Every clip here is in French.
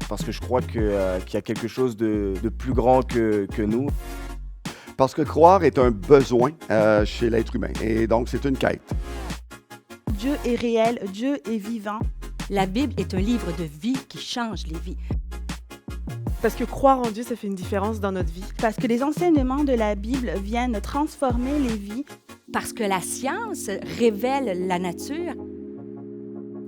Parce que je crois qu'il y a quelque chose de plus grand que nous. Parce que croire est un besoin chez l'être humain et donc c'est une quête. Dieu est réel, Dieu est vivant. La Bible est un livre de vie qui change les vies. Parce que croire en Dieu, ça fait une différence dans notre vie. Parce que les enseignements de la Bible viennent transformer les vies. Parce que la science révèle la nature,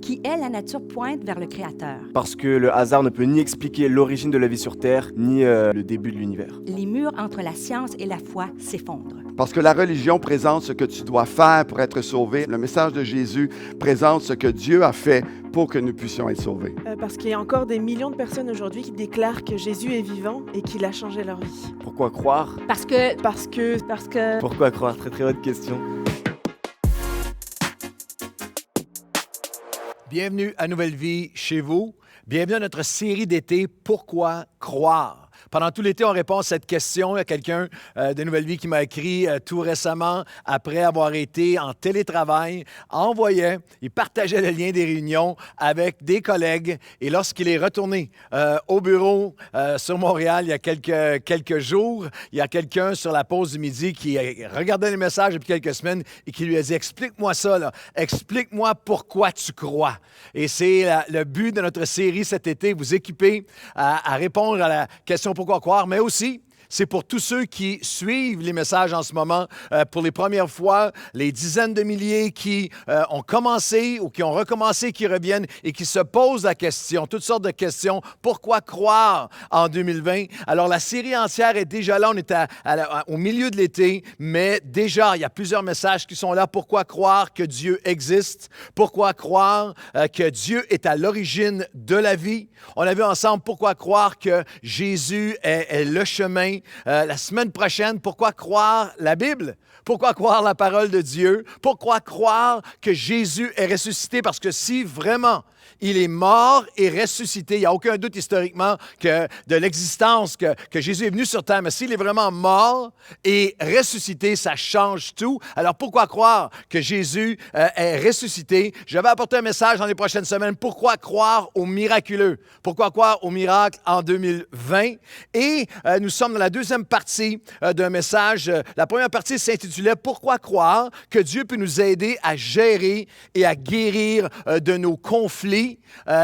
qui est la nature pointe vers le Créateur. Parce que le hasard ne peut ni expliquer l'origine de la vie sur Terre, ni le début de l'univers. Les murs entre la science et la foi s'effondrent. Parce que la religion présente ce que tu dois faire pour être sauvé. Le message de Jésus présente ce que Dieu a fait pour que nous puissions être sauvés. Parce qu'il y a encore des millions de personnes aujourd'hui qui déclarent que Jésus est vivant et qu'il a changé leur vie. Pourquoi croire? Parce que Pourquoi croire? Très très bonne question. Bienvenue à Nouvelle Vie chez vous. Bienvenue à notre série d'été « Pourquoi croire ?» Pendant tout l'été, on répond à cette question. Il y a quelqu'un de Nouvelle Vie qui m'a écrit tout récemment, après avoir été en télétravail, il partageait le lien des réunions avec des collègues. Et lorsqu'il est retourné au bureau sur Montréal il y a quelques jours, il y a quelqu'un sur la pause du midi qui regardait les messages depuis quelques semaines et qui lui a dit « Explique-moi ça, là. Explique-moi pourquoi tu crois. » Et c'est le but de notre série cet été, vous équiper à répondre à la question pourquoi croire, mais aussi, c'est pour tous ceux qui suivent les messages en ce moment, pour les premières fois, les dizaines de milliers qui ont commencé ou qui ont recommencé, qui reviennent et qui se posent la question, toutes sortes de questions. Pourquoi croire en 2020? Alors, la série entière est déjà là. On est au milieu de l'été, mais déjà, il y a plusieurs messages qui sont là. Pourquoi croire que Dieu existe? Pourquoi croire que Dieu est à l'origine de la vie? On a vu ensemble pourquoi croire que Jésus est le chemin. La semaine prochaine, pourquoi croire la Bible? Pourquoi croire la parole de Dieu? Pourquoi croire que Jésus est ressuscité? Parce que si vraiment il est mort et ressuscité, il n'y a aucun doute historiquement de l'existence que Jésus est venu sur terre, mais s'il est vraiment mort et ressuscité, ça change tout. Alors pourquoi croire que Jésus est ressuscité? Je vais apporter un message dans les prochaines semaines. Pourquoi croire au miraculeux? Pourquoi croire au miracle en 2020? Et nous sommes dans la deuxième partie d'un message. La première partie s'intitulait « Pourquoi croire que Dieu peut nous aider à gérer et à guérir de nos conflits? »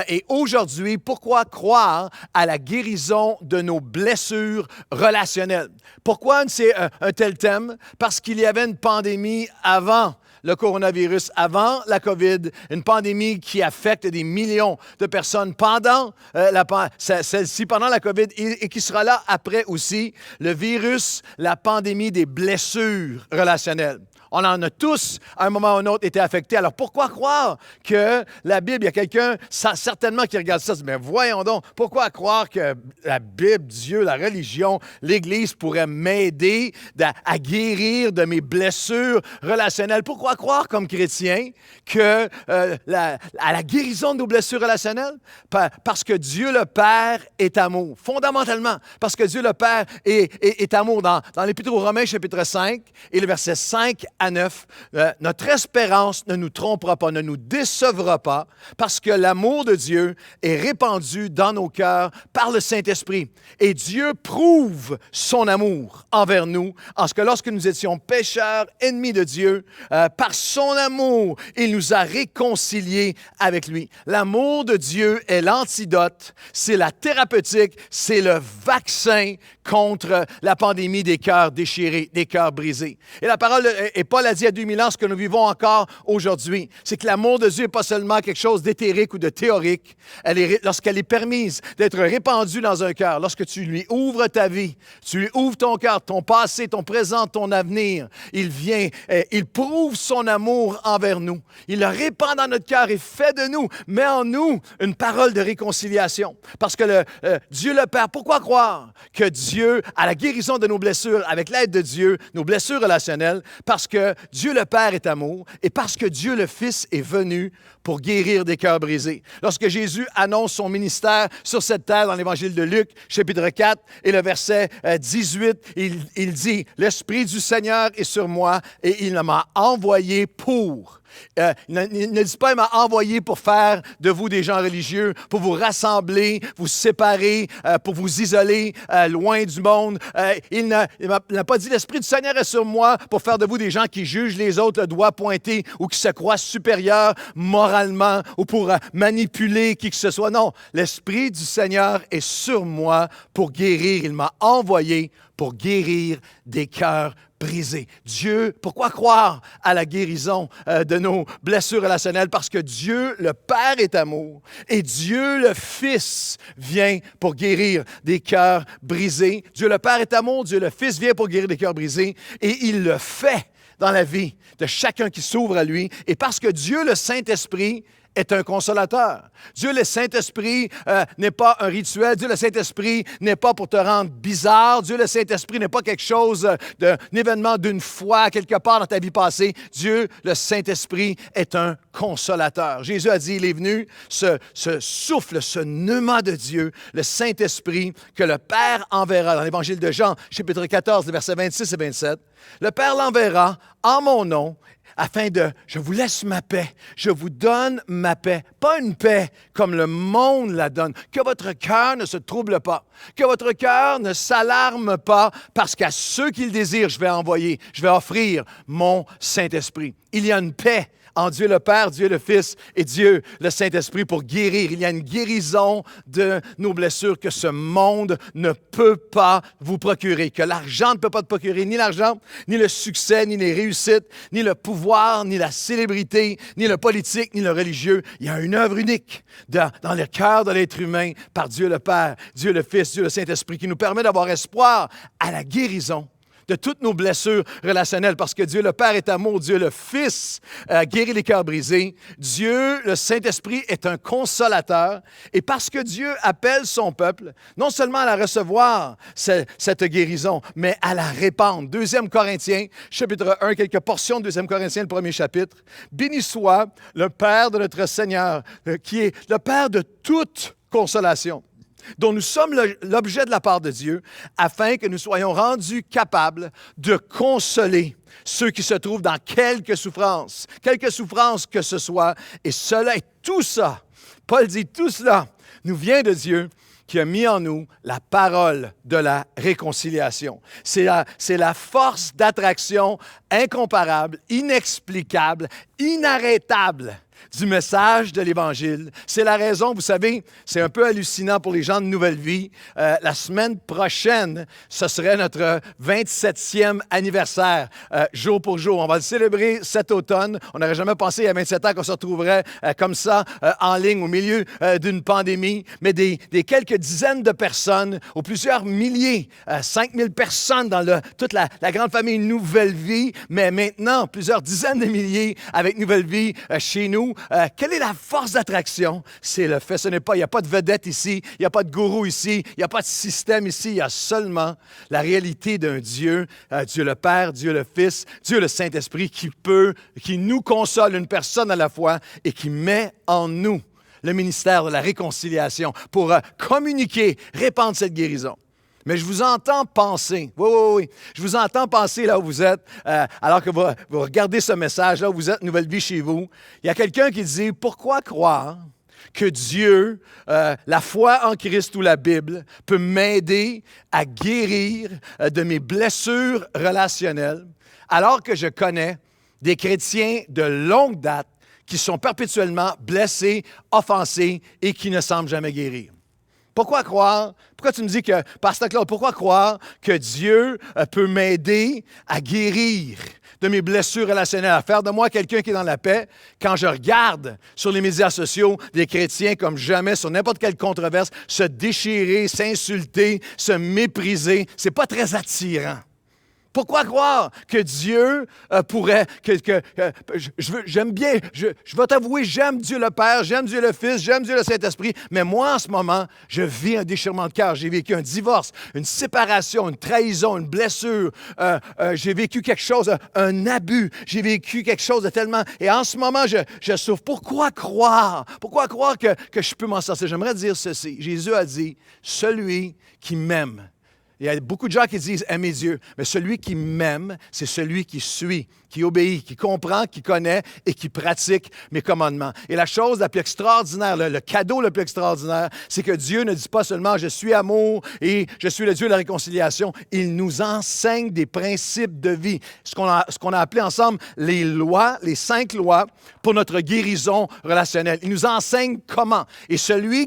Et aujourd'hui, pourquoi croire à la guérison de nos blessures relationnelles? Pourquoi c'est un tel thème? Parce qu'il y avait une pandémie avant le coronavirus, avant la COVID, une pandémie qui affecte des millions de personnes pendant celle-ci, pendant la COVID, et qui sera là après aussi, le virus, la pandémie des blessures relationnelles. On en a tous, à un moment ou un autre, été affectés. Alors, pourquoi croire que la Bible, il y a quelqu'un certainement qui regarde ça, mais voyons donc, pourquoi croire que la Bible, Dieu, la religion, l'Église pourrait m'aider à guérir de mes blessures relationnelles? Pourquoi croire comme chrétien que à la guérison de nos blessures relationnelles? Parce que Dieu le Père est amour, fondamentalement. Parce que Dieu le Père est amour. Dans l'Épître aux Romains, chapitre 5, et le verset 5 à 9, notre espérance ne nous trompera pas, ne nous décevra pas, parce que l'amour de Dieu est répandu dans nos cœurs par le Saint-Esprit. Et Dieu prouve son amour envers nous, en ce que lorsque nous étions pécheurs, ennemis de Dieu, par son amour, il nous a réconciliés avec lui. L'amour de Dieu est l'antidote, c'est la thérapeutique, c'est le vaccin contre la pandémie des cœurs déchirés, des cœurs brisés. Et la parole est Paul a dit il y a 2000 ans ce que nous vivons encore aujourd'hui. C'est que l'amour de Dieu n'est pas seulement quelque chose d'éthérique ou de théorique. Lorsqu'elle est permise d'être répandue dans un cœur, lorsque tu lui ouvres ta vie, tu lui ouvres ton cœur, ton passé, ton présent, ton avenir, il vient, il prouve son amour envers nous. Il le répand dans notre cœur et fait de nous, met en nous une parole de réconciliation. Parce que Dieu le Père, pourquoi croire que Dieu a la guérison de nos blessures avec l'aide de Dieu, nos blessures relationnelles? Parce que Dieu le Père est amour et parce que Dieu le Fils est venu pour guérir des cœurs brisés. Lorsque Jésus annonce son ministère sur cette terre dans l'Évangile de Luc, chapitre 4, et le verset 18, il dit « L'Esprit du Seigneur est sur moi et il m'a envoyé pour Il ne dit pas, il m'a envoyé pour faire de vous des gens religieux, pour vous rassembler, vous séparer, pour vous isoler loin du monde. Il n'a pas dit, l'Esprit du Seigneur est sur moi pour faire de vous des gens qui jugent les autres le doigt pointé ou qui se croient supérieurs moralement ou pour manipuler qui que ce soit. Non, l'Esprit du Seigneur est sur moi pour guérir. Il m'a envoyé pour guérir des cœurs brisés. Dieu, pourquoi croire à la guérison de nos blessures relationnelles? Parce que Dieu, le Père, est amour et Dieu, le Fils, vient pour guérir des cœurs brisés. Dieu, le Père, est amour, Dieu, le Fils, vient pour guérir des cœurs brisés et il le fait dans la vie de chacun qui s'ouvre à lui. Et parce que Dieu, le Saint-Esprit, est un consolateur. Dieu, le Saint-Esprit, n'est pas un rituel. Dieu, le Saint-Esprit, n'est pas pour te rendre bizarre. Dieu, le Saint-Esprit, n'est pas quelque chose d'un événement d'une fois quelque part dans ta vie passée. Dieu, le Saint-Esprit, est un consolateur. Jésus a dit, il est venu, ce souffle, ce pneuma de Dieu, le Saint-Esprit, que le Père enverra. Dans l'Évangile de Jean, chapitre 14, versets 26 et 27, le Père l'enverra en mon nom, afin je vous laisse ma paix, je vous donne ma paix, pas une paix comme le monde la donne, que votre cœur ne se trouble pas, que votre cœur ne s'alarme pas, parce qu'à ceux qui le désirent, je vais offrir mon Saint-Esprit. Il y a une paix en Dieu le Père, Dieu le Fils et Dieu le Saint-Esprit pour guérir. Il y a une guérison de nos blessures que ce monde ne peut pas vous procurer, que l'argent ne peut pas te procurer, ni l'argent, ni le succès, ni les réussites, ni le pouvoir, ni la célébrité, ni le politique, ni le religieux. Il y a une œuvre unique dans le cœur de l'être humain par Dieu le Père, Dieu le Fils, Dieu le Saint-Esprit qui nous permet d'avoir espoir à la guérison de toutes nos blessures relationnelles, parce que Dieu le Père est amour, Dieu le Fils guérit les cœurs brisés, Dieu le Saint-Esprit est un consolateur, et parce que Dieu appelle son peuple, non seulement à la recevoir, cette guérison, mais à la répandre. 2 Corinthiens, chapitre 1, quelques portions de 2 Corinthiens, le premier chapitre. Béni soit le Père de notre Seigneur, qui est le Père de toute consolation, dont nous sommes l'objet de la part de Dieu, afin que nous soyons rendus capables de consoler ceux qui se trouvent dans quelque souffrance que ce soit. Et tout ça, Paul dit, tout cela nous vient de Dieu, qui a mis en nous la parole de la réconciliation. C'est la force d'attraction incomparable, inexplicable, inarrêtable du message de l'Évangile. C'est la raison, vous savez, c'est un peu hallucinant pour les gens de Nouvelle Vie. La semaine prochaine, ce serait notre 27e anniversaire, jour pour jour. On va le célébrer cet automne. On n'aurait jamais pensé il y a 27 ans qu'on se retrouverait comme ça, en ligne, au milieu d'une pandémie. Mais des quelques dizaines de personnes, ou plusieurs milliers, 5000 personnes dans toute la grande famille Nouvelle Vie, mais maintenant, plusieurs dizaines de milliers avec Nouvelle Vie chez nous. Quelle est la force d'attraction? C'est le fait, il n'y a pas de vedette ici, il n'y a pas de gourou ici, il n'y a pas de système ici, il y a seulement la réalité d'un Dieu, Dieu le Père, Dieu le Fils, Dieu le Saint-Esprit qui nous console une personne à la fois et qui met en nous le ministère de la réconciliation pour communiquer, répandre cette guérison. Mais je vous entends penser, oui, je vous entends penser là où vous êtes, alors que vous regardez ce message, là où vous êtes, Nouvelle Vie chez vous. Il y a quelqu'un qui dit, pourquoi croire que Dieu, la foi en Christ ou la Bible, peut m'aider à guérir de mes blessures relationnelles, alors que je connais des chrétiens de longue date qui sont perpétuellement blessés, offensés et qui ne semblent jamais guérir? Pourquoi croire? Pourquoi tu me dis que, Pasteur Claude, pourquoi croire que Dieu peut m'aider à guérir de mes blessures relationnelles, à faire de moi quelqu'un qui est dans la paix, quand je regarde sur les médias sociaux des chrétiens comme jamais, sur n'importe quelle controverse, se déchirer, s'insulter, se mépriser? C'est pas très attirant. Pourquoi croire que Dieu pourrait... j'aime bien, je vais t'avouer, j'aime Dieu le Père, j'aime Dieu le Fils, j'aime Dieu le Saint-Esprit, mais moi, en ce moment, je vis un déchirement de cœur. J'ai vécu un divorce, une séparation, une trahison, une blessure. J'ai vécu quelque chose, un abus. J'ai vécu quelque chose de tellement... Et en ce moment, je souffre. Pourquoi croire? Pourquoi croire que je peux m'en sortir? J'aimerais dire ceci. Jésus a dit, celui qui m'aime, Il y a beaucoup de gens qui disent « aimer Dieu », mais celui qui m'aime, c'est celui qui suit, qui obéit, qui comprend, qui connaît et qui pratique mes commandements. Et la chose la plus extraordinaire, le cadeau le plus extraordinaire, c'est que Dieu ne dit pas seulement « je suis amour et je suis le Dieu de la réconciliation ». Il nous enseigne des principes de vie, ce qu'on a appelé ensemble les lois, les 5 lois pour notre guérison relationnelle. Il nous enseigne comment. Et celui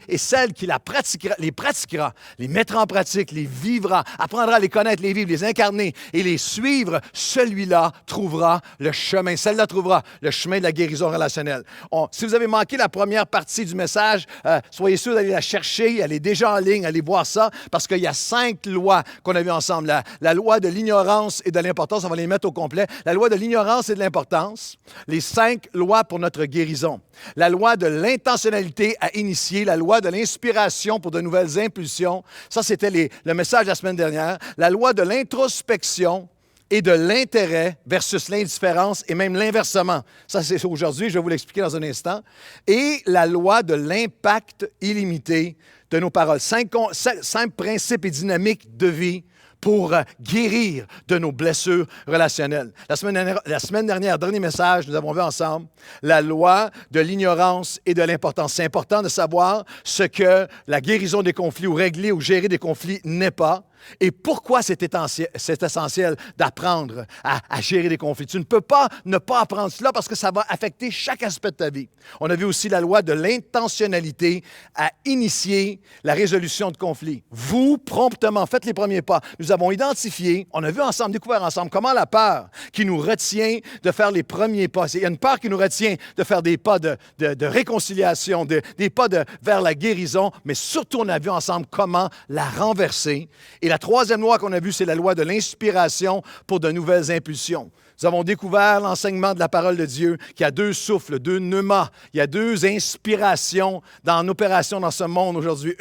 et celle qui les pratiquera, les mettra en pratique, les vivra, apprendra à les connaître, les vivre, les incarner et les suivre, celui-là trouvera le chemin. Celle-là trouvera le chemin de la guérison relationnelle. Si vous avez manqué la première partie du message, soyez sûrs d'aller la chercher. Elle est déjà en ligne. Allez voir ça parce qu'il y a 5 lois qu'on a vues ensemble. La loi de l'ignorance et de l'importance, on va les mettre au complet. La loi de l'ignorance et de l'importance. Les 5 lois pour notre guérison. La loi de l'intentionnalité à initier. La loi de l'inspiration pour de nouvelles impulsions. Ça, c'était le message de la semaine dernière. La loi de l'introspection et de l'intérêt versus l'indifférence et même l'inversement. Ça, c'est aujourd'hui, je vais vous l'expliquer dans un instant. Et la loi de l'impact illimité de nos paroles. 5 principes et dynamiques de vie pour guérir de nos blessures relationnelles. La semaine dernière, dernier message, nous avons vu ensemble la loi de l'ignorance et de l'importance. C'est important de savoir ce que la guérison des conflits ou régler ou gérer des conflits n'est pas. Et pourquoi c'est essentiel d'apprendre à gérer des conflits? Tu ne peux pas ne pas apprendre cela parce que ça va affecter chaque aspect de ta vie. On a vu aussi la loi de l'intentionnalité à initier la résolution de conflits. Vous, promptement, faites les premiers pas. Nous avons identifié, on a vu ensemble, découvert ensemble comment la peur qui nous retient de faire les premiers pas. Il y a une peur qui nous retient de faire des pas de réconciliation, des pas vers la guérison, mais surtout on a vu ensemble comment la renverser. Et la troisième loi qu'on a vue, c'est la loi de l'inspiration pour de nouvelles impulsions. Nous avons découvert l'enseignement de la parole de Dieu, qu'il y a 2 souffles, 2 pneuma. Il y a 2 inspirations en opération dans ce monde aujourd'hui.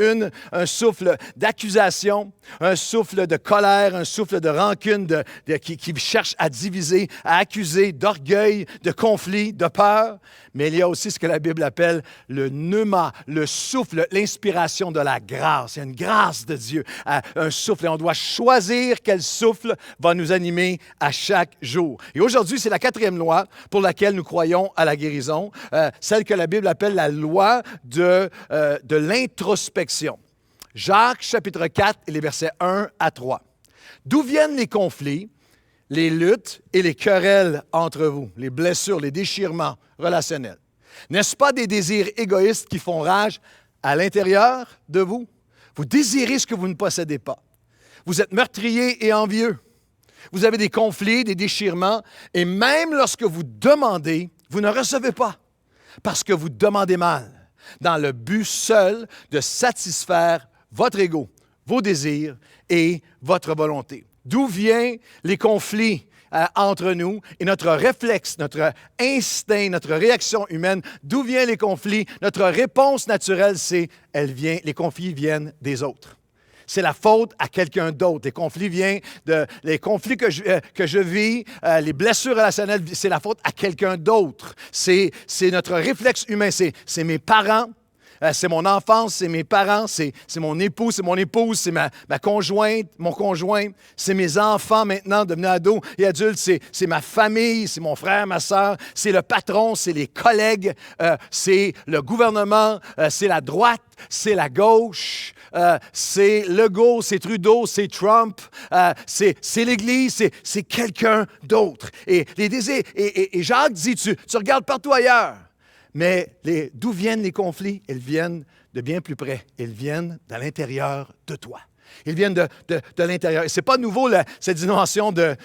Un souffle d'accusation, un souffle de colère, un souffle de rancune qui cherche à diviser, à accuser, d'orgueil, de conflit, de peur. Mais il y a aussi ce que la Bible appelle le pneuma, le souffle, l'inspiration de la grâce. Il y a une grâce de Dieu, un souffle. Et on doit choisir quel souffle va nous animer à chaque jour. Et aujourd'hui, c'est la 4e loi pour laquelle nous croyons à la guérison, celle que la Bible appelle la loi de l'introspection. Jacques, chapitre 4, et les versets 1 à 3. D'où viennent les conflits, les luttes et les querelles entre vous, les blessures, les déchirements relationnels? N'est-ce pas des désirs égoïstes qui font rage à l'intérieur de vous? Vous désirez ce que vous ne possédez pas. Vous êtes meurtrier et envieux. Vous avez des conflits, des déchirements, et même lorsque vous demandez, vous ne recevez pas, parce que vous demandez mal, dans le but seul de satisfaire votre ego, vos désirs et votre volonté. D'où viennent les conflits entre nous et notre réflexe, notre instinct, notre réaction humaine? D'où viennent les conflits? Notre réponse naturelle, les conflits viennent des autres. C'est la faute à quelqu'un d'autre. Les conflits que je vis, les blessures relationnelles, c'est la faute à quelqu'un d'autre. C'est notre réflexe humain. C'est mes parents, c'est mon enfance, c'est mes parents, c'est mon époux, c'est mon épouse, c'est ma conjointe, mon conjoint, c'est mes enfants maintenant devenus ados et adultes, c'est ma famille, c'est mon frère, ma soeur, c'est le patron, c'est les collègues, c'est le gouvernement, c'est la droite, c'est la gauche, c'est Legault, c'est Trudeau, c'est Trump, c'est l'Église, c'est quelqu'un d'autre. Et les désirs, et Jacques dit, tu regardes partout ailleurs. Mais d'où viennent les conflits? Ils viennent de bien plus près. Ils viennent de l'intérieur de toi. Ils viennent de l'intérieur. Et ce n'est pas nouveau, cette dimension de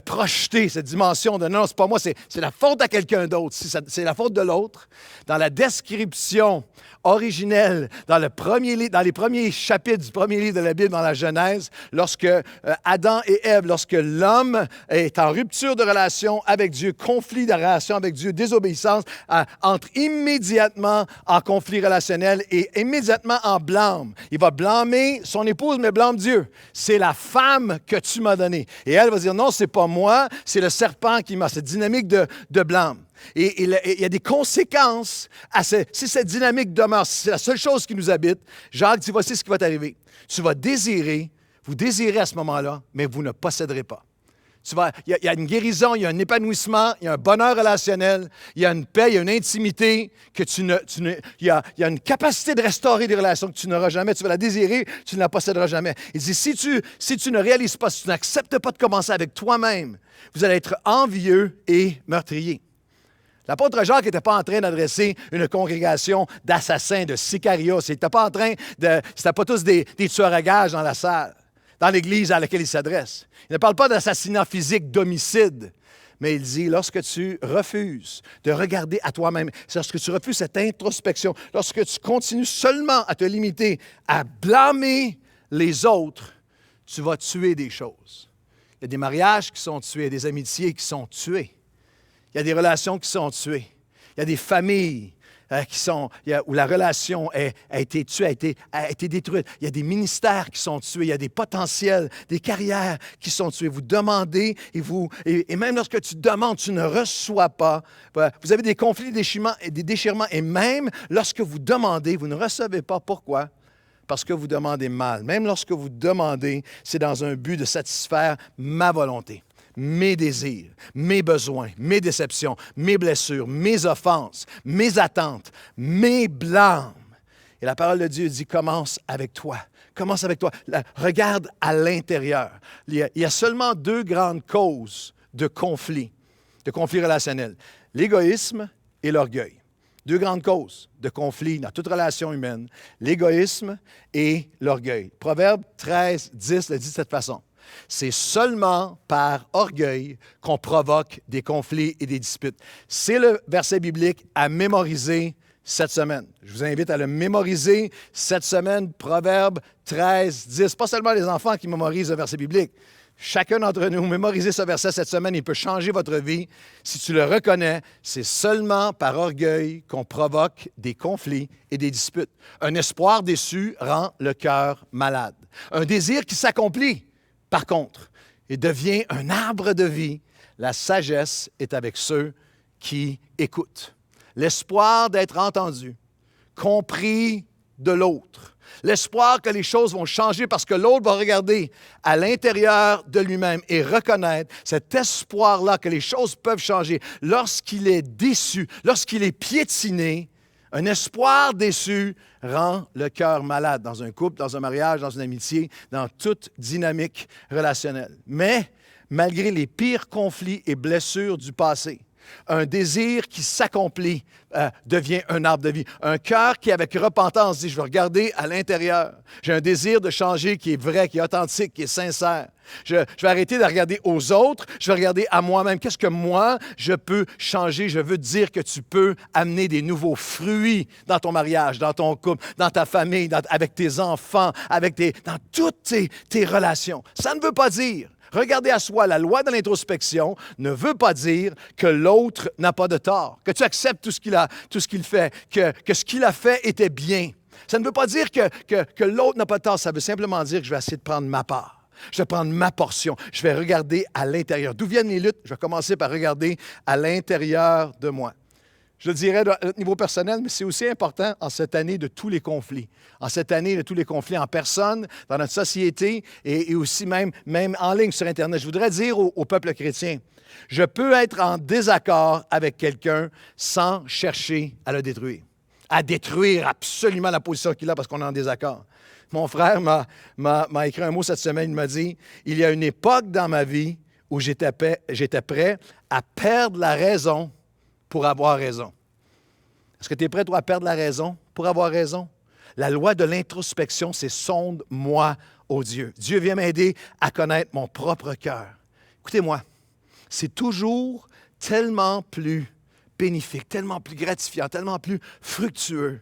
projeter, cette dimension de non, c'est pas moi, c'est la faute à quelqu'un d'autre. C'est la faute de l'autre. Dans la description originelle, dans les premiers chapitres du premier livre de la Bible, dans la Genèse, lorsque Adam et Ève, lorsque l'homme est en rupture de relation avec Dieu, conflit de relation avec Dieu, désobéissance, entre immédiatement en conflit relationnel et immédiatement en blâme. Il va blâmer son épouse, mais blâme Dieu. C'est la femme que tu m'as donnée. Et elle va dire, non, c'est pas moi, c'est le serpent qui m'a. Cette dynamique de blâme. Et il y a des conséquences si cette dynamique demeure, si c'est la seule chose qui nous habite. Jacques dit, voici ce qui va t'arriver. Tu vas désirer, Vous désirez à ce moment-là, mais vous ne posséderez pas. Il y a une guérison, il y a un épanouissement, il y a un bonheur relationnel, il y a une paix, il y a une intimité, il y a une capacité de restaurer des relations que tu n'auras jamais. Tu vas la désirer, tu ne la posséderas jamais. Il dit, si tu ne réalises pas, si tu n'acceptes pas de commencer avec toi-même, vous allez être envieux et meurtrier. L'apôtre Jacques n'était pas en train d'adresser une congrégation d'assassins, de sicarios. C'était pas tous des tueurs à gages dans la salle, dans l'Église à laquelle il s'adresse. Il ne parle pas d'assassinat physique, d'homicide, mais il dit, lorsque tu refuses de regarder à toi-même, lorsque tu refuses cette introspection, lorsque tu continues seulement à te limiter à blâmer les autres, tu vas tuer des choses. Il y a des mariages qui sont tués, des amitiés qui sont tuées. Il y a des relations qui sont tuées. Il y a des familles où la relation a été tuée, a été détruite. Il y a des ministères qui sont tués. Il y a des potentiels, des carrières qui sont tuées. Vous demandez et même lorsque tu demandes, tu ne reçois pas. Vous avez des conflits, des déchirements. Et même lorsque vous demandez, vous ne recevez pas. Pourquoi? Parce que vous demandez mal. Même lorsque vous demandez, c'est dans un but de satisfaire ma volonté. Mes désirs, mes besoins, mes déceptions, mes blessures, mes offenses, mes attentes, mes blâmes. Et la parole de Dieu dit, commence avec toi. Commence avec toi. Regarde à l'intérieur. Il y a seulement 2 grandes causes de conflits relationnels. L'égoïsme et l'orgueil. 2 grandes causes de conflits dans toute relation humaine. L'égoïsme et l'orgueil. Proverbe 13, 10 le dit de cette façon. C'est seulement par orgueil qu'on provoque des conflits et des disputes. C'est le verset biblique à mémoriser cette semaine. Je vous invite à le mémoriser cette semaine, Proverbe 13, 10. Pas seulement les enfants qui mémorisent le verset biblique. Chacun d'entre nous, mémorisez ce verset cette semaine, il peut changer votre vie. Si tu le reconnais, c'est seulement par orgueil qu'on provoque des conflits et des disputes. Un espoir déçu rend le cœur malade. Un désir qui s'accomplit, par contre, et devient un arbre de vie. La sagesse est avec ceux qui écoutent. L'espoir d'être entendu, compris de l'autre. L'espoir que les choses vont changer parce que l'autre va regarder à l'intérieur de lui-même et reconnaître cet espoir-là que les choses peuvent changer. Lorsqu'il est déçu, lorsqu'il est piétiné, un espoir déçu rend le cœur malade dans un couple, dans un mariage, dans une amitié, dans toute dynamique relationnelle. Mais, malgré les pires conflits et blessures du passé, un désir qui s'accomplit devient un arbre de vie. Un cœur qui, avec repentance, dit, je vais regarder à l'intérieur. J'ai un désir de changer qui est vrai, qui est authentique, qui est sincère. Je vais arrêter de regarder aux autres, je vais regarder à moi-même. Qu'est-ce que moi, je peux changer? Je veux dire que tu peux amener des nouveaux fruits dans ton mariage, dans ton couple, dans ta famille, avec tes enfants, dans toutes tes relations. Ça ne veut pas dire, regarder à soi, la loi de l'introspection ne veut pas dire que l'autre n'a pas de tort, que tu acceptes tout ce qu'il fait, que ce qu'il a fait était bien. Ça ne veut pas dire que l'autre n'a pas de tort, ça veut simplement dire que je vais essayer de prendre ma part. Je vais prendre ma portion. Je vais regarder à l'intérieur. D'où viennent les luttes? Je vais commencer par regarder à l'intérieur de moi. Je le dirais à niveau personnel, mais c'est aussi important en cette année de tous les conflits. En cette année de tous les conflits en personne, dans notre société et aussi même en ligne sur Internet. Je voudrais dire au peuple chrétien, je peux être en désaccord avec quelqu'un sans chercher à le détruire. À détruire absolument la position qu'il a parce qu'on est en désaccord. Mon frère m'a écrit un mot cette semaine, il m'a dit, il y a une époque dans ma vie où j'étais prêt à perdre la raison pour avoir raison. Est-ce que tu es prêt, toi, à perdre la raison pour avoir raison? La loi de l'introspection, c'est « sonde-moi, ô Dieu ». Dieu vient m'aider à connaître mon propre cœur. Écoutez-moi, c'est toujours tellement plus bénéfique, tellement plus gratifiant, tellement plus fructueux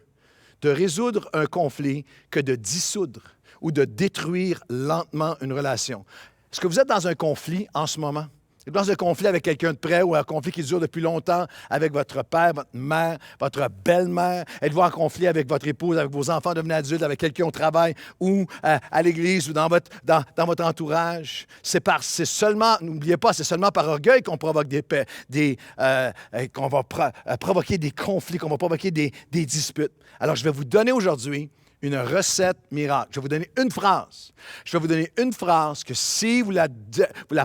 de résoudre un conflit que de dissoudre ou de détruire lentement une relation. Est-ce que vous êtes dans un conflit en ce moment? Vous êtes dans un conflit avec quelqu'un de près ou un conflit qui dure depuis longtemps avec votre père, votre mère, votre belle-mère? Êtes-vous en conflit avec votre épouse, avec vos enfants devenus adultes, avec quelqu'un au travail ou à l'église ou dans votre entourage? C'est seulement, n'oubliez pas, c'est seulement par orgueil qu'on provoque qu'on va provoquer des conflits, qu'on va provoquer des disputes. Alors, je vais vous donner aujourd'hui une recette miracle. Je vais vous donner une phrase. Je vais vous donner une phrase que si vous la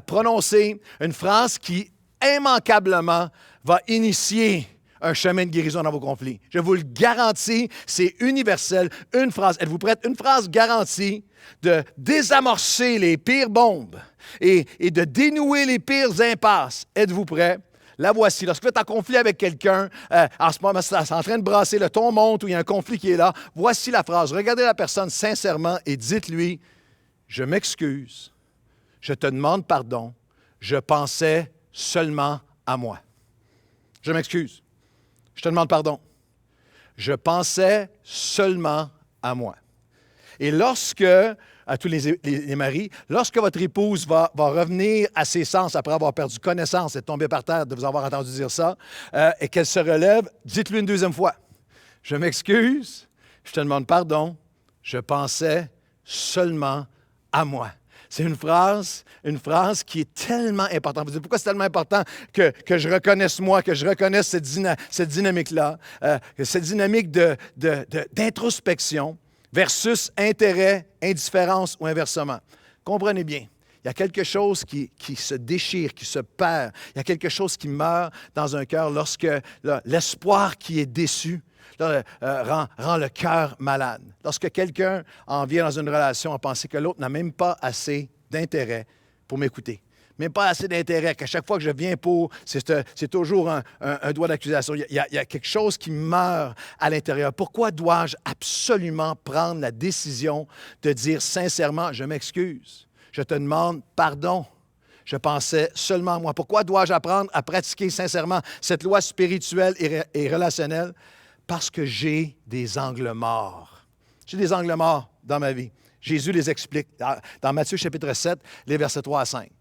prononcez, une phrase qui immanquablement va initier un chemin de guérison dans vos conflits. Je vous le garantis, c'est universel. Une phrase. Êtes-vous prête? Une phrase garantie de désamorcer les pires bombes et de dénouer les pires impasses. Êtes-vous prêts? La voici. Lorsque vous êtes en conflit avec quelqu'un, en ce moment, c'est en train de brasser, le ton monte ou il y a un conflit qui est là, voici la phrase. Regardez la personne sincèrement et dites-lui, « Je m'excuse, je te demande pardon, je pensais seulement à moi. Je m'excuse, je te demande pardon, je pensais seulement à moi. » Et lorsque, à tous les maris, lorsque votre épouse va revenir à ses sens après avoir perdu connaissance et tomber par terre de vous avoir entendu dire ça, et qu'elle se relève, dites-lui une deuxième fois, « Je m'excuse, je te demande pardon, je pensais seulement à moi. » C'est une phrase qui est tellement importante. Vous dites, pourquoi c'est tellement important que je reconnaisse moi, que je reconnaisse cette dynamique-là, cette dynamique d'introspection versus intérêt, indifférence ou inversement. Comprenez bien, il y a quelque chose qui se déchire, qui se perd. Il y a quelque chose qui meurt dans un cœur lorsque l'espoir qui est déçu rend le cœur malade. Lorsque quelqu'un en vient dans une relation à penser que l'autre n'a même pas assez d'intérêt pour m'écouter. Même pas assez d'intérêt, qu'à chaque fois que je viens c'est toujours un doigt d'accusation. Il y a quelque chose qui meurt à l'intérieur. Pourquoi dois-je absolument prendre la décision de dire sincèrement, je m'excuse, je te demande pardon, je pensais seulement à moi. Pourquoi dois-je apprendre à pratiquer sincèrement cette loi spirituelle et relationnelle? Parce que j'ai des angles morts. J'ai des angles morts dans ma vie. Jésus les explique dans Matthieu chapitre 7, les versets 3 à 5.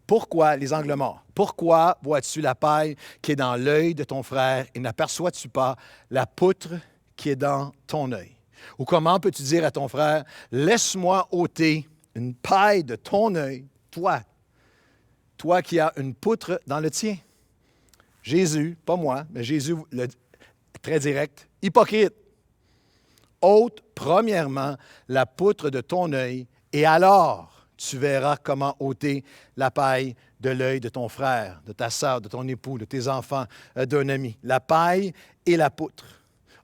Pourquoi les angles morts? Pourquoi vois-tu la paille qui est dans l'œil de ton frère et n'aperçois-tu pas la poutre qui est dans ton œil? Ou comment peux-tu dire à ton frère, laisse-moi ôter une paille de ton œil, toi qui as une poutre dans le tien? Jésus, pas moi, mais Jésus, très direct, hypocrite. Ôte premièrement la poutre de ton œil et alors tu verras comment ôter la paille de l'œil de ton frère, de ta sœur, de ton époux, de tes enfants, d'un ami. La paille et la poutre.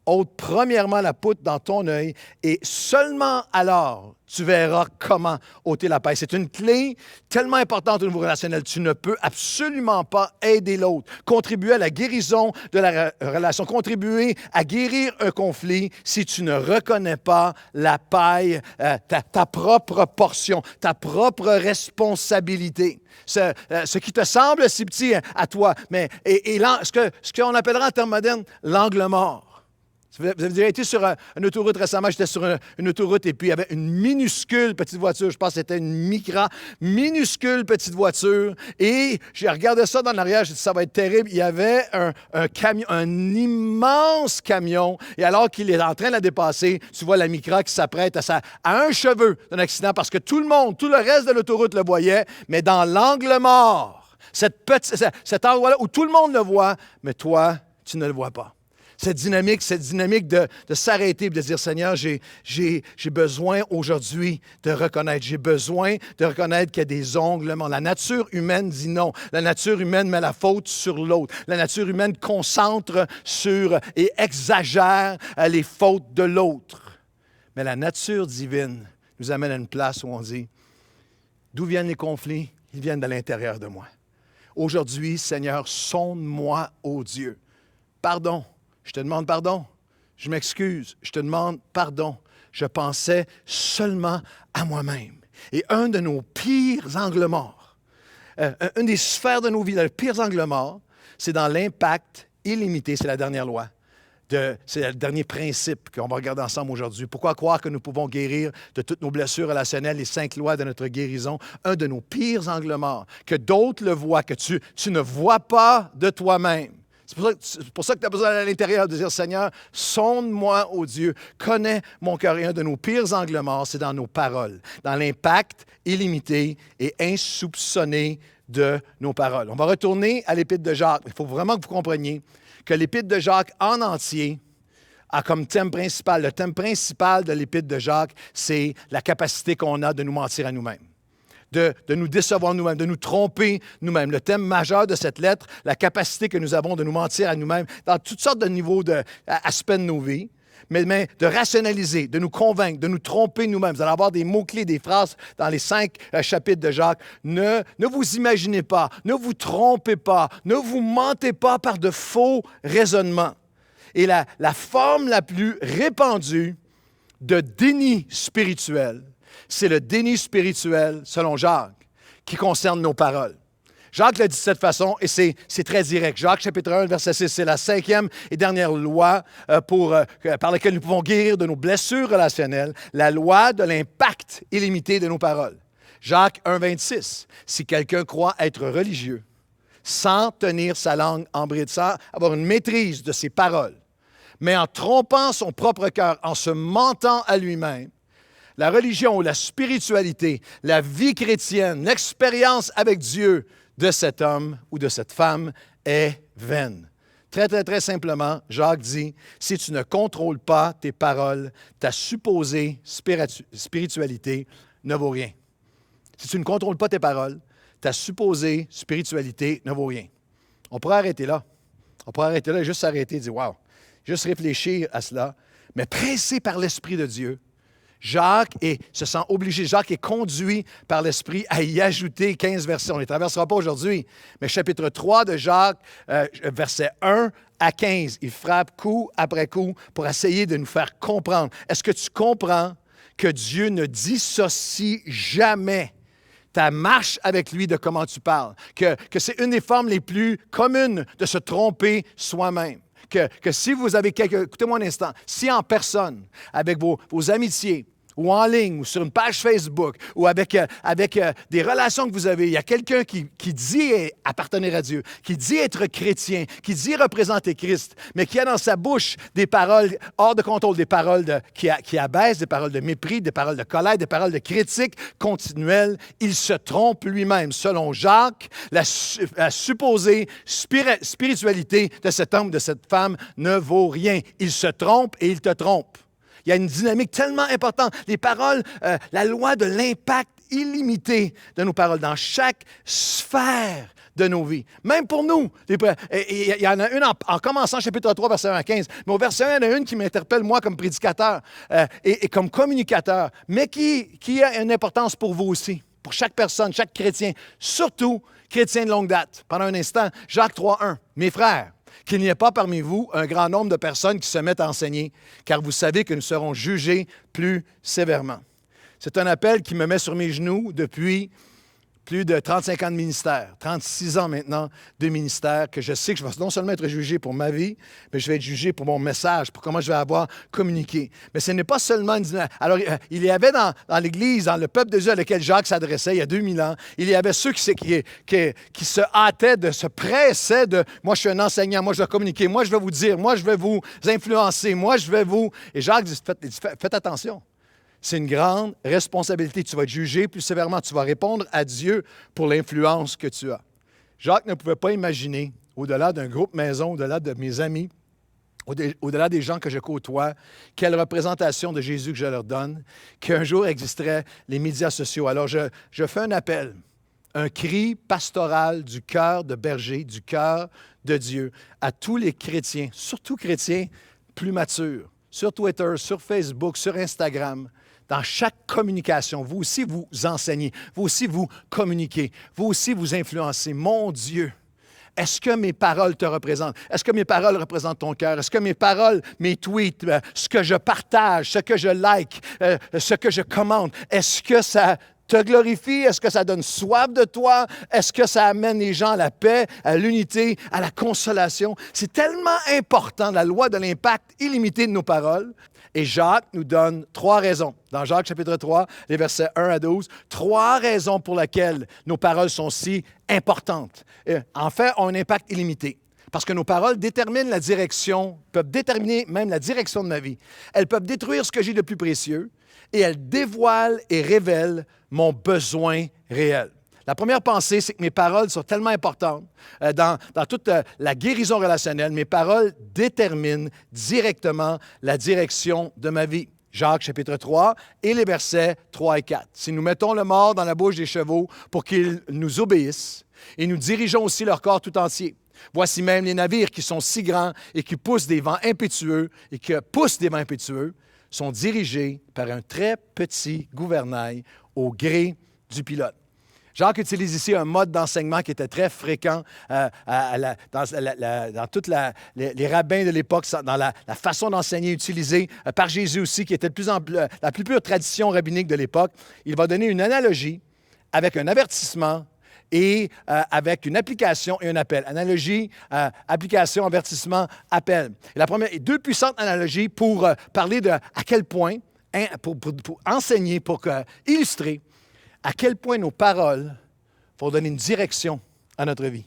Ôte premièrement la poutre dans ton œil et seulement alors tu verras comment ôter la paille. C'est une clé tellement importante au niveau relationnel. Tu ne peux absolument pas aider l'autre, contribuer à la guérison de la relation, contribuer à guérir un conflit si tu ne reconnais pas la paille, ta propre portion, ta propre responsabilité. Ce qui te semble si petit à toi, mais ce qu'on appellera en termes modernes l'angle mort. Vous avez déjà été sur une autoroute récemment, j'étais sur une autoroute et puis il y avait une minuscule petite voiture, je pense que c'était une Micra, minuscule petite voiture et j'ai regardé ça dans l'arrière, j'ai dit ça va être terrible, il y avait un camion, un immense camion et alors qu'il est en train de la dépasser, tu vois la Micra qui s'apprête à un cheveu d'un accident parce que tout le reste de l'autoroute le voyait, mais dans l'angle mort, cet endroit-là où tout le monde le voit, mais toi, tu ne le vois pas. Cette dynamique de s'arrêter et de dire, Seigneur, j'ai besoin aujourd'hui de reconnaître. J'ai besoin de reconnaître qu'il y a des ongles morts. La nature humaine dit non. La nature humaine met la faute sur l'autre. La nature humaine concentre sur et exagère les fautes de l'autre. Mais la nature divine nous amène à une place où on dit, d'où viennent les conflits? Ils viennent de l'intérieur de moi. Aujourd'hui, Seigneur, sonde-moi, ô Dieu. Pardon. Je te demande pardon. Je m'excuse. Je te demande pardon. Je pensais seulement à moi-même. Et un de nos pires angles morts, une des sphères de nos vies, le pire angle mort, c'est dans l'impact illimité. C'est la dernière loi. C'est le dernier principe qu'on va regarder ensemble aujourd'hui. Pourquoi croire que nous pouvons guérir de toutes nos blessures relationnelles, les 5 lois de notre guérison? Un de nos pires angles morts, que d'autres le voient, que tu ne vois pas de toi-même. C'est pour ça que tu as besoin d'aller à l'intérieur de dire, Seigneur, sonde-moi, ô Dieu, connais mon cœur. Et un de nos pires angles morts, c'est dans nos paroles, dans l'impact illimité et insoupçonné de nos paroles. On va retourner à l'Épître de Jacques. Il faut vraiment que vous compreniez que l'Épître de Jacques en entier a comme thème principal, le thème principal de l'Épître de Jacques, c'est la capacité qu'on a de nous mentir à nous-mêmes, de nous décevoir nous-mêmes, de nous tromper nous-mêmes. Le thème majeur de cette lettre, la capacité que nous avons de nous mentir à nous-mêmes dans toutes sortes de niveaux d'aspects de nos vies, mais de rationaliser, de nous convaincre, de nous tromper nous-mêmes. Vous allez avoir des mots-clés, des phrases dans les 5 chapitres de Jacques. Ne vous imaginez pas, ne vous trompez pas, ne vous mentez pas par de faux raisonnements. Et la forme la plus répandue de déni spirituel, c'est le déni spirituel, selon Jacques, qui concerne nos paroles. Jacques l'a dit de cette façon, et c'est très direct. Jacques, chapitre 1, verset 6, c'est la 5e et dernière loi par laquelle nous pouvons guérir de nos blessures relationnelles, la loi de l'impact illimité de nos paroles. Jacques 1, 26, si quelqu'un croit être religieux, sans tenir sa langue en bride, sans avoir une maîtrise de ses paroles, mais en trompant son propre cœur, en se mentant à lui-même, la religion ou la spiritualité, la vie chrétienne, l'expérience avec Dieu de cet homme ou de cette femme est vaine. Très, très, très simplement, Jacques dit, si tu ne contrôles pas tes paroles, ta supposée spiritualité ne vaut rien. Si tu ne contrôles pas tes paroles, ta supposée spiritualité ne vaut rien. On pourrait arrêter là. On pourrait arrêter là et juste s'arrêter et dire, wow, juste réfléchir à cela, mais pressé par l'Esprit de Dieu, Jacques se sent obligé, Jacques est conduit par l'Esprit à y ajouter 15 versets. On ne les traversera pas aujourd'hui, mais chapitre 3 de Jacques, versets 1 à 15, il frappe coup après coup pour essayer de nous faire comprendre. Est-ce que tu comprends que Dieu ne dissocie jamais ta marche avec lui de comment tu parles? Que c'est une des formes les plus communes de se tromper soi-même. Que si vous avez écoutez-moi un instant, si en personne, avec vos amitiés, ou en ligne, ou sur une page Facebook, ou avec des relations que vous avez, il y a quelqu'un qui dit appartenir à Dieu, qui dit être chrétien, qui dit représenter Christ, mais qui a dans sa bouche des paroles hors de contrôle, des paroles qui abaissent, des paroles de mépris, des paroles de colère, des paroles de critique continuelle, il se trompe lui-même. Selon Jacques, la supposée spiritualité de cet homme ou de cette femme ne vaut rien. Il se trompe et il te trompe. Il y a une dynamique tellement importante. Les paroles, la loi de l'impact illimité de nos paroles dans chaque sphère de nos vies. Même pour nous. Il y en a une en commençant chapitre 3, verset 1 à 15. Mais au verset 1, il y en a une qui m'interpelle, moi, comme prédicateur et comme communicateur, mais qui a une importance pour vous aussi, pour chaque personne, chaque chrétien, surtout chrétien de longue date. Pendant un instant, Jacques 3, 1. Mes frères, qu'il n'y ait pas parmi vous un grand nombre de personnes qui se mettent à enseigner, car vous savez que nous serons jugés plus sévèrement. C'est un appel qui me met sur mes genoux depuis plus de 35 ans de ministère, 36 ans maintenant de ministère, que je sais que je vais non seulement être jugé pour ma vie, mais je vais être jugé pour mon message, pour comment je vais avoir communiqué. Mais ce n'est pas seulement une... Alors, il y avait dans l'Église, dans le peuple de Dieu à lequel Jacques s'adressait il y a 2000 ans, il y avait ceux qui se hâtaient, se pressaient de « moi, je suis un enseignant, moi, je vais communiquer, moi, je vais vous dire, moi, je vais vous influencer, moi, je vais vous... » Et Jacques dit « Faites attention. » C'est une grande responsabilité. Tu vas être jugé plus sévèrement. Tu vas répondre à Dieu pour l'influence que tu as. Jacques ne pouvait pas imaginer, au-delà d'un groupe maison, au-delà de mes amis, au-delà des gens que je côtoie, quelle représentation de Jésus que je leur donne, qu'un jour existeraient les médias sociaux. Alors, je fais un appel, un cri pastoral du cœur de berger, du cœur de Dieu, à tous les chrétiens, surtout chrétiens plus matures, sur Twitter, sur Facebook, sur Instagram. Dans chaque communication, vous aussi vous enseignez, vous aussi vous communiquez, vous aussi vous influencez. Mon Dieu, est-ce que mes paroles te représentent? Est-ce que mes paroles représentent ton cœur? Est-ce que mes paroles, mes tweets, ce que je partage, ce que je like, ce que je commente, est-ce que ça te glorifie? Est-ce que ça donne soif de toi? Est-ce que ça amène les gens à la paix, à l'unité, à la consolation? C'est tellement important, la loi de l'impact illimité de nos paroles. Et Jacques nous donne 3 raisons. Dans Jacques chapitre 3, les versets 1 à 12, 3 raisons pour lesquelles nos paroles sont si importantes. En fait, ont un impact illimité. Parce que nos paroles déterminent la direction, peuvent déterminer même la direction de ma vie. Elles peuvent détruire ce que j'ai de plus précieux et elles dévoilent et révèlent mon besoin réel. La première pensée, c'est que mes paroles sont tellement importantes dans toute la guérison relationnelle. Mes paroles déterminent directement la direction de ma vie. Jacques chapitre 3 et les versets 3 et 4. Si nous mettons le mort dans la bouche des chevaux pour qu'ils nous obéissent, et nous dirigeons aussi leur corps tout entier. Voici même les navires qui sont si grands et qui poussent des vents impétueux sont dirigés par un très petit gouvernail au gré du pilote. Jacques utilise ici un mode d'enseignement qui était très fréquent dans tous les rabbins de l'époque, dans la façon d'enseigner utilisée par Jésus aussi, qui était la plus pure tradition rabbinique de l'époque. Il va donner une analogie avec un avertissement et avec une application et un appel. Analogie, application, avertissement, appel. Et deux puissantes analogies pour parler de à quel point, pour enseigner, pour illustrer à quel point nos paroles vont donner une direction à notre vie.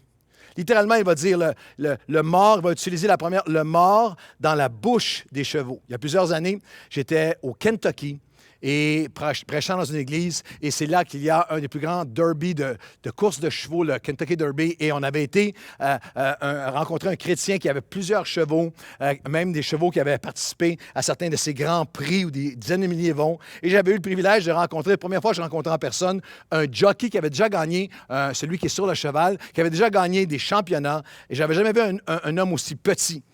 Littéralement, il va dire le mort, il va utiliser la première, le mort dans la bouche des chevaux. Il y a plusieurs années, j'étais au Kentucky et prêchant dans une église, et c'est là qu'il y a un des plus grands derby de course de chevaux, le Kentucky Derby, et on avait été rencontrer un chrétien qui avait plusieurs chevaux, même des chevaux qui avaient participé à certains de ces grands prix où des dizaines de milliers vont, et j'avais eu le privilège de rencontrer, la première fois que je rencontrais en personne, un jockey qui avait déjà gagné, celui qui est sur le cheval, qui avait déjà gagné des championnats, et j'avais jamais vu un homme aussi petit.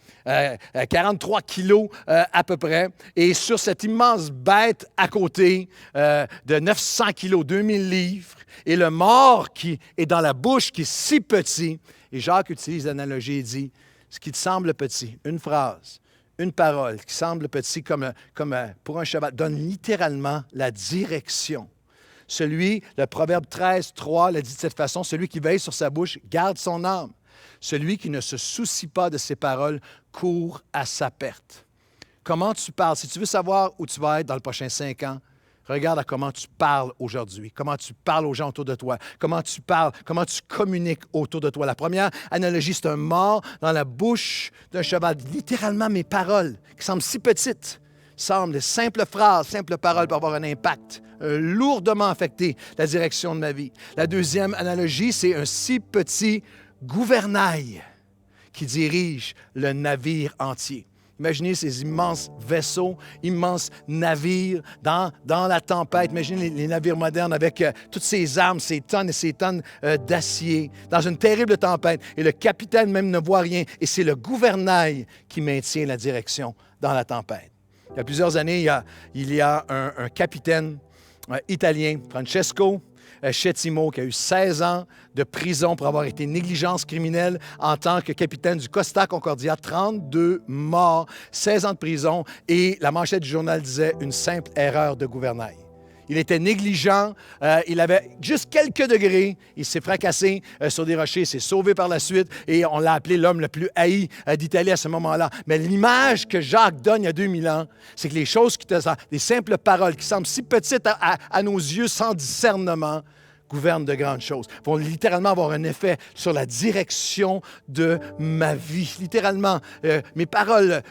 43 kilos à peu près, et sur cette immense bête à côté de 900 kilos, 2000 livres, et le mort qui est dans la bouche qui est si petit. Et Jacques utilise l'analogie et dit, ce qui te semble petit, une phrase, une parole qui semble petit comme pour un cheval, donne littéralement la direction. Le Proverbe 13, 3 l'a dit de cette façon, celui qui veille sur sa bouche garde son âme. Celui qui ne se soucie pas de ses paroles court à sa perte. Comment tu parles? Si tu veux savoir où tu vas être dans les prochains 5 ans, regarde à comment tu parles aujourd'hui, comment tu parles aux gens autour de toi, comment tu parles, comment tu communiques autour de toi. La première analogie, c'est un mort dans la bouche d'un cheval. Littéralement, mes paroles, qui semblent si petites, semblent des simples phrases, simples paroles pour avoir un impact, lourdement affecter la direction de ma vie. La deuxième analogie, c'est un si petit gouvernail qui dirige le navire entier. Imaginez ces immenses vaisseaux, immenses navires dans la tempête. Imaginez les navires modernes avec toutes ces armes, ces tonnes et ces tonnes d'acier dans une terrible tempête. Et le capitaine même ne voit rien. Et c'est le gouvernail qui maintient la direction dans la tempête. Il y a plusieurs années, il y a un capitaine italien, Francesco Schettimo, qui a eu 16 ans de prison pour avoir été négligence criminelle en tant que capitaine du Costa Concordia, 32 morts, 16 ans de prison, et la manchette du journal disait « une simple erreur de gouvernail ». Il était négligent, il avait juste quelques degrés, il s'est fracassé sur des rochers, il s'est sauvé par la suite et on l'a appelé l'homme le plus haï d'Italie à ce moment-là. Mais l'image que Jacques donne il y a 2000 ans, c'est que les choses des simples paroles qui semblent si petites à nos yeux sans discernement, gouvernent de grandes choses, vont littéralement avoir un effet sur la direction de ma vie. Littéralement, mes paroles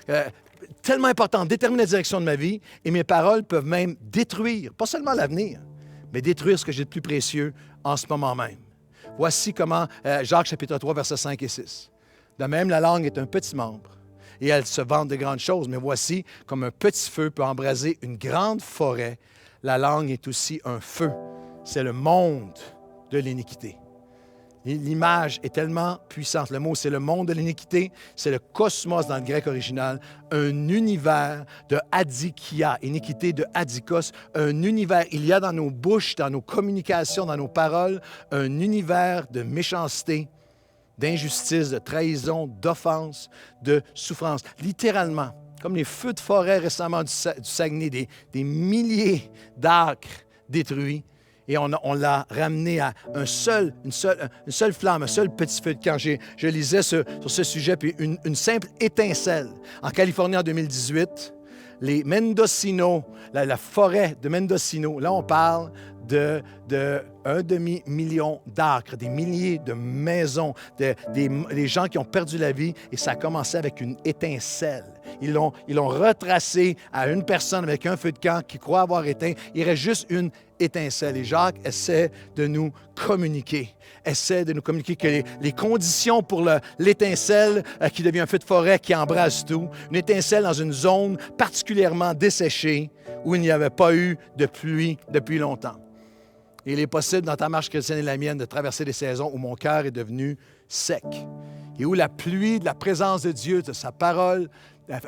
tellement importantes déterminent la direction de ma vie et mes paroles peuvent même détruire, pas seulement l'avenir, mais détruire ce que j'ai de plus précieux en ce moment même. Voici comment, Jacques chapitre 3, versets 5 et 6. De même, la langue est un petit membre et elle se vante de grandes choses, mais voici comme un petit feu peut embraser une grande forêt, la langue est aussi un feu. C'est le monde de l'iniquité. L'image est tellement puissante. Le mot, c'est le monde de l'iniquité. C'est le cosmos dans le grec original. Un univers de adikia, iniquité de adikos. Un univers, il y a dans nos bouches, dans nos communications, dans nos paroles, un univers de méchanceté, d'injustice, de trahison, d'offense, de souffrance. Littéralement, comme les feux de forêt récemment du Saguenay, des milliers d'acres détruits. Et on l'a ramené à une seule flamme, un seul petit feu de camp. Je lisais sur ce sujet, puis une simple étincelle. En Californie, en 2018, les Mendocino, la forêt de Mendocino, là, on parle de 1,5 million d'acres, des milliers de maisons, des gens qui ont perdu la vie, et ça a commencé avec une étincelle. Ils l'ont retracé à une personne avec un feu de camp qui croit avoir éteint. Il reste juste une étincelle. Et Jacques essaie de nous communiquer. Essaie de nous communiquer que les conditions pour l'étincelle qui devient un feu de forêt qui embrase tout, une étincelle dans une zone particulièrement desséchée où il n'y avait pas eu de pluie depuis longtemps. Et il est possible dans ta marche chrétienne et la mienne de traverser des saisons où mon cœur est devenu sec et où la pluie de la présence de Dieu, de sa parole,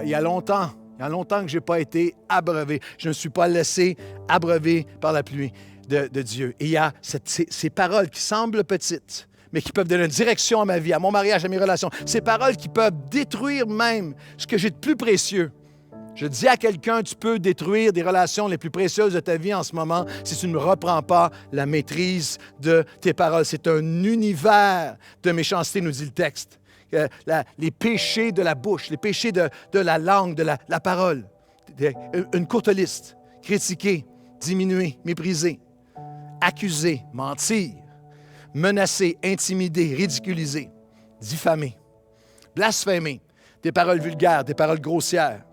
il y a longtemps que je n'ai pas été abreuvé. Je ne me suis pas laissé abreuver par la pluie de Dieu. Et il y a ces paroles qui semblent petites, mais qui peuvent donner une direction à ma vie, à mon mariage, à mes relations. Ces paroles qui peuvent détruire même ce que j'ai de plus précieux. Je dis à quelqu'un, tu peux détruire des relations les plus précieuses de ta vie en ce moment si tu ne reprends pas la maîtrise de tes paroles. C'est un univers de méchanceté, nous dit le texte. Les péchés de la bouche, les péchés de la langue, de la parole. Une courte liste. Critiquer, diminuer, mépriser, accuser, mentir, menacer, intimider, ridiculiser, diffamer, blasphémer, des paroles vulgaires, des paroles grossières,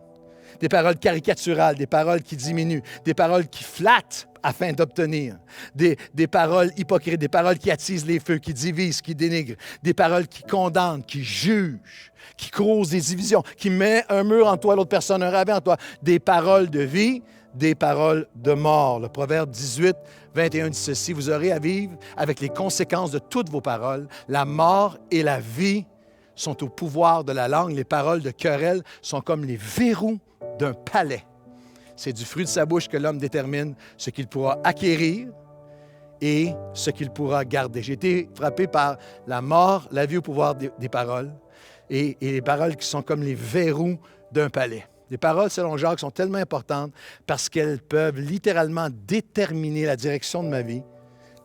des paroles caricaturales, des paroles qui diminuent, des paroles qui flattent afin d'obtenir, des paroles hypocrites, des paroles qui attisent les feux, qui divisent, qui dénigrent, des paroles qui condamnent, qui jugent, qui causent des divisions, qui mettent un mur en toi, l'autre personne, un rabais en toi, des paroles de vie, des paroles de mort. Le Proverbe 18, 21 dit ceci, « Vous aurez à vivre avec les conséquences de toutes vos paroles. La mort et la vie sont au pouvoir de la langue. Les paroles de querelle sont comme les verrous d'un palais. C'est du fruit de sa bouche que l'homme détermine ce qu'il pourra acquérir et ce qu'il pourra garder. » J'ai été frappé par la mort, la vie au pouvoir des paroles et les paroles qui sont comme les verrous d'un palais. Les paroles, selon Jacques, sont tellement importantes parce qu'elles peuvent littéralement déterminer la direction de ma vie,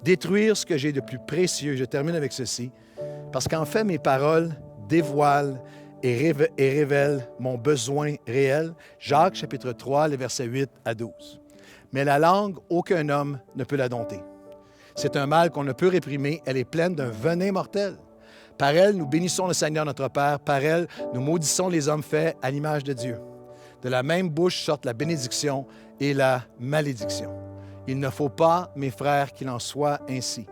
détruire ce que j'ai de plus précieux. Je termine avec ceci. Parce qu'en fait, mes paroles dévoilent et révèlent mon besoin réel. Jacques, chapitre 3, les versets 8 à 12. Mais la langue, aucun homme ne peut la dompter. C'est un mal qu'on ne peut réprimer. Elle est pleine d'un venin mortel. Par elle, nous bénissons le Seigneur notre Père. Par elle, nous maudissons les hommes faits à l'image de Dieu. De la même bouche sortent la bénédiction et la malédiction. Il ne faut pas, mes frères, qu'il en soit ainsi.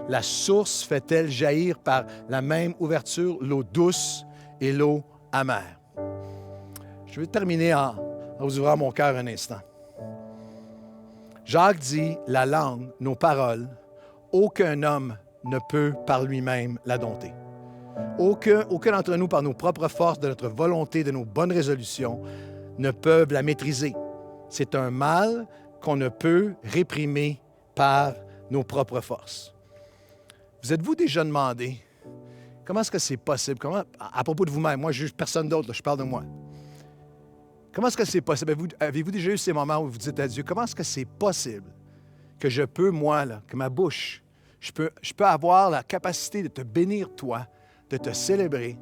La source fait-elle jaillir par la même ouverture l'eau douce et l'eau amère? Je vais terminer en vous ouvrant mon cœur un instant. Jacques dit, la langue, nos paroles, aucun homme ne peut par lui-même la dompter. Aucun d'entre nous, par nos propres forces, de notre volonté, de nos bonnes résolutions, ne peuvent la maîtriser. C'est un mal qu'on ne peut réprimer par nos propres forces. Vous êtes-vous déjà demandé comment est-ce que c'est possible? À propos de vous-même, moi je juge personne d'autre, là, je parle de moi. Comment est-ce que c'est possible? Avez-vous déjà eu ces moments où vous dites à Dieu, comment est-ce que c'est possible que je peux, moi, là, que ma bouche, je peux avoir la capacité de te bénir toi, de te célébrer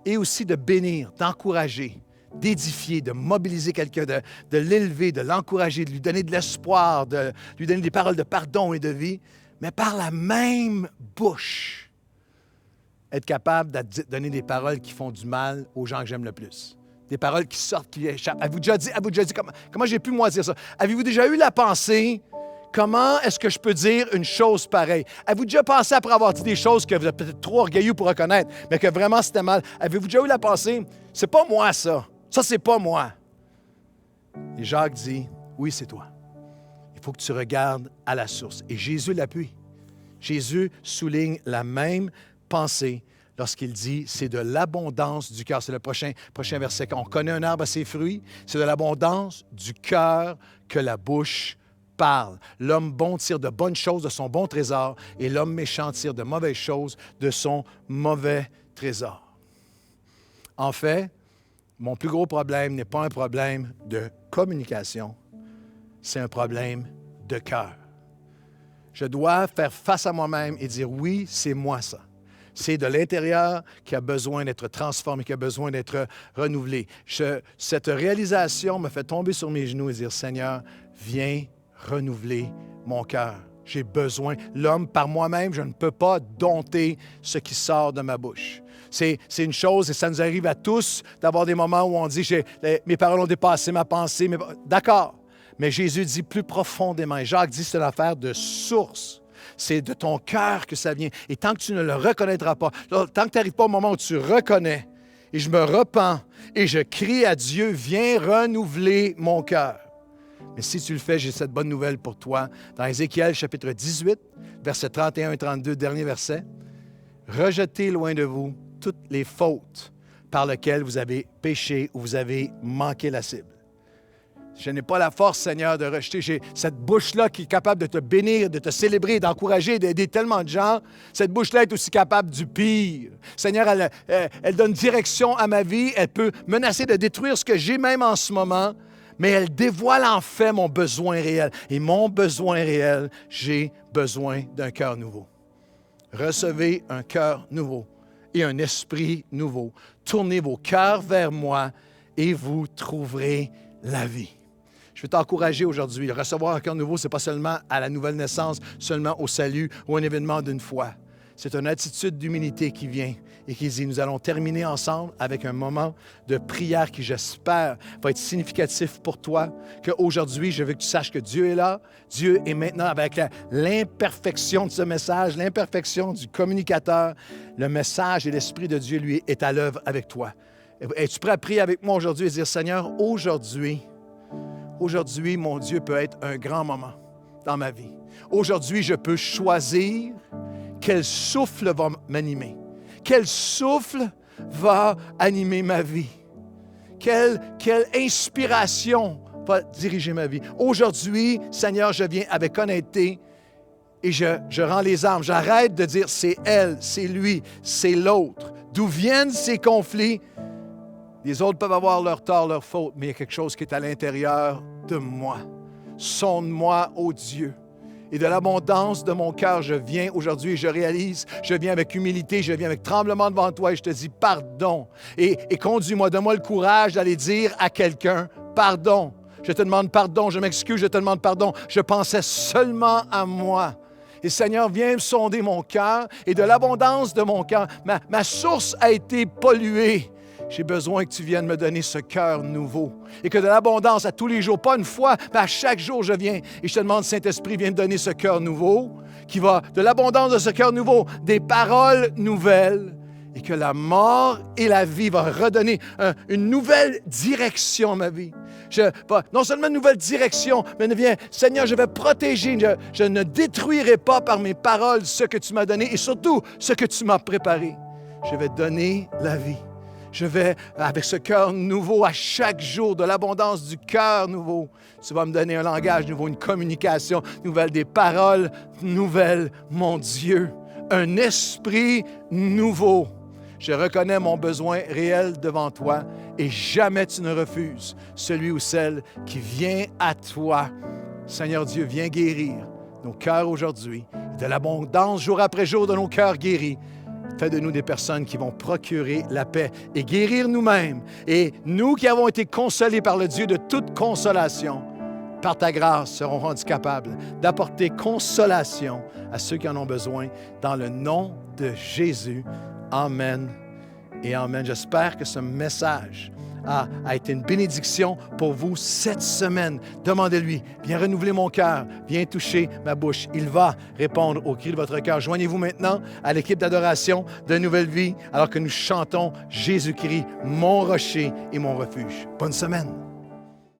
et aussi de bénir, d'encourager, d'édifier, de mobiliser quelqu'un, de l'élever, de l'encourager, de lui donner de l'espoir, de lui donner des paroles de pardon et de vie, mais par la même bouche, être capable de donner des paroles qui font du mal aux gens que j'aime le plus. Des paroles qui sortent, qui échappent. Avez-vous déjà dit comment j'ai pu moi dire ça? Avez-vous déjà eu la pensée, comment est-ce que je peux dire une chose pareille? Avez-vous déjà pensé, après avoir dit des choses que vous êtes peut-être trop orgueilleux pour reconnaître, mais que vraiment c'était mal? Avez-vous déjà eu la pensée, c'est pas moi ça. Ça, c'est pas moi. Et Jacques dit, oui, c'est toi. Il faut que tu regardes à la source. Et Jésus l'appuie. Jésus souligne la même pensée lorsqu'il dit, c'est de l'abondance du cœur. C'est le prochain verset. Quand on connaît un arbre à ses fruits, c'est de l'abondance du cœur que la bouche parle. L'homme bon tire de bonnes choses de son bon trésor et l'homme méchant tire de mauvaises choses de son mauvais trésor. En fait, mon plus gros problème n'est pas un problème de communication, c'est un problème de cœur. Je dois faire face à moi-même et dire, oui, c'est moi ça. C'est de l'intérieur qui a besoin d'être transformé, qui a besoin d'être renouvelé. Cette réalisation me fait tomber sur mes genoux et dire, Seigneur, viens renouveler mon cœur. J'ai besoin. L'homme, par moi-même, je ne peux pas dompter ce qui sort de ma bouche. c'est une chose et ça nous arrive à tous d'avoir des moments où on dit mes paroles ont dépassé ma pensée. D'accord, mais Jésus dit plus profondément, et Jacques dit c'est une affaire de source. C'est de ton cœur que ça vient. Et tant que tu ne le reconnaîtras pas, tant que tu n'arrives pas au moment où tu reconnais, et je me repens, et je crie à Dieu, viens renouveler mon cœur. Mais si tu le fais, j'ai cette bonne nouvelle pour toi. Dans Ézéchiel, chapitre 18, versets 31 et 32, dernier verset. « Rejetez loin de vous toutes les fautes par lesquelles vous avez péché ou vous avez manqué la cible. » Je n'ai pas la force, Seigneur, de rejeter. J'ai cette bouche-là qui est capable de te bénir, de te célébrer, d'encourager, d'aider tellement de gens. Cette bouche-là est aussi capable du pire. Seigneur, elle donne direction à ma vie. Elle peut menacer de détruire ce que j'ai même en ce moment, mais elle dévoile en fait mon besoin réel. Et mon besoin réel, j'ai besoin d'un cœur nouveau. Recevez un cœur nouveau et un esprit nouveau. Tournez vos cœurs vers moi et vous trouverez la vie. Je veux t'encourager aujourd'hui. Recevoir un cœur nouveau, ce n'est pas seulement à la nouvelle naissance, seulement au salut ou un événement d'une foi. C'est une attitude d'humilité qui vient et qui dit, nous allons terminer ensemble avec un moment de prière qui, j'espère, va être significatif pour toi, qu'aujourd'hui, je veux que tu saches que Dieu est là. Dieu est maintenant avec l'imperfection de ce message, l'imperfection du communicateur. Le message et l'Esprit de Dieu, lui, est à l'œuvre avec toi. Es-tu prêt à prier avec moi aujourd'hui et dire, Seigneur, aujourd'hui, mon Dieu peut être un grand moment dans ma vie. Aujourd'hui, je peux choisir quel souffle va m'animer. Quel souffle va animer ma vie. Quelle inspiration va diriger ma vie. Aujourd'hui, Seigneur, je viens avec honnêteté et je rends les armes. J'arrête de dire c'est elle, c'est lui, c'est l'autre. D'où viennent ces conflits? Les autres peuvent avoir leur tort, leur faute, mais il y a quelque chose qui est à l'intérieur de moi. Sonde-moi, ô Dieu. Et de l'abondance de mon cœur, je viens aujourd'hui et je réalise, je viens avec humilité, je viens avec tremblement devant toi et je te dis pardon. Et conduis-moi, donne-moi le courage d'aller dire à quelqu'un pardon. Je te demande pardon, je m'excuse, je te demande pardon. Je pensais seulement à moi. Et Seigneur, viens me sonder mon cœur et de l'abondance de mon cœur, ma source a été polluée. J'ai besoin que tu viennes me donner ce cœur nouveau et que de l'abondance à tous les jours, pas une fois, mais à chaque jour je viens et je te demande, Saint-Esprit, viens me donner ce cœur nouveau qui va, de l'abondance de ce cœur nouveau, des paroles nouvelles et que la mort et la vie vont redonner une nouvelle direction à ma vie. Non seulement une nouvelle direction, mais viens, Seigneur, je vais protéger, je ne détruirai pas par mes paroles ce que tu m'as donné et surtout ce que tu m'as préparé. Je vais donner la vie. Je vais, avec ce cœur nouveau, à chaque jour, de l'abondance du cœur nouveau, tu vas me donner un langage nouveau, une communication nouvelle, des paroles nouvelles, mon Dieu, un esprit nouveau. Je reconnais mon besoin réel devant toi et jamais tu ne refuses celui ou celle qui vient à toi. Seigneur Dieu, viens guérir nos cœurs aujourd'hui, de l'abondance jour après jour de nos cœurs guéris. Fais de nous des personnes qui vont procurer la paix et guérir nous-mêmes. Et nous qui avons été consolés par le Dieu de toute consolation, par ta grâce, serons rendus capables d'apporter consolation à ceux qui en ont besoin. Dans le nom de Jésus. Amen et amen. J'espère que ce message a été une bénédiction pour vous cette semaine. Demandez-lui, viens renouveler mon cœur, viens toucher ma bouche. Il va répondre au cri de votre cœur. Joignez-vous maintenant à l'équipe d'adoration de Nouvelle Vie alors que nous chantons Jésus-Christ, mon rocher et mon refuge. Bonne semaine.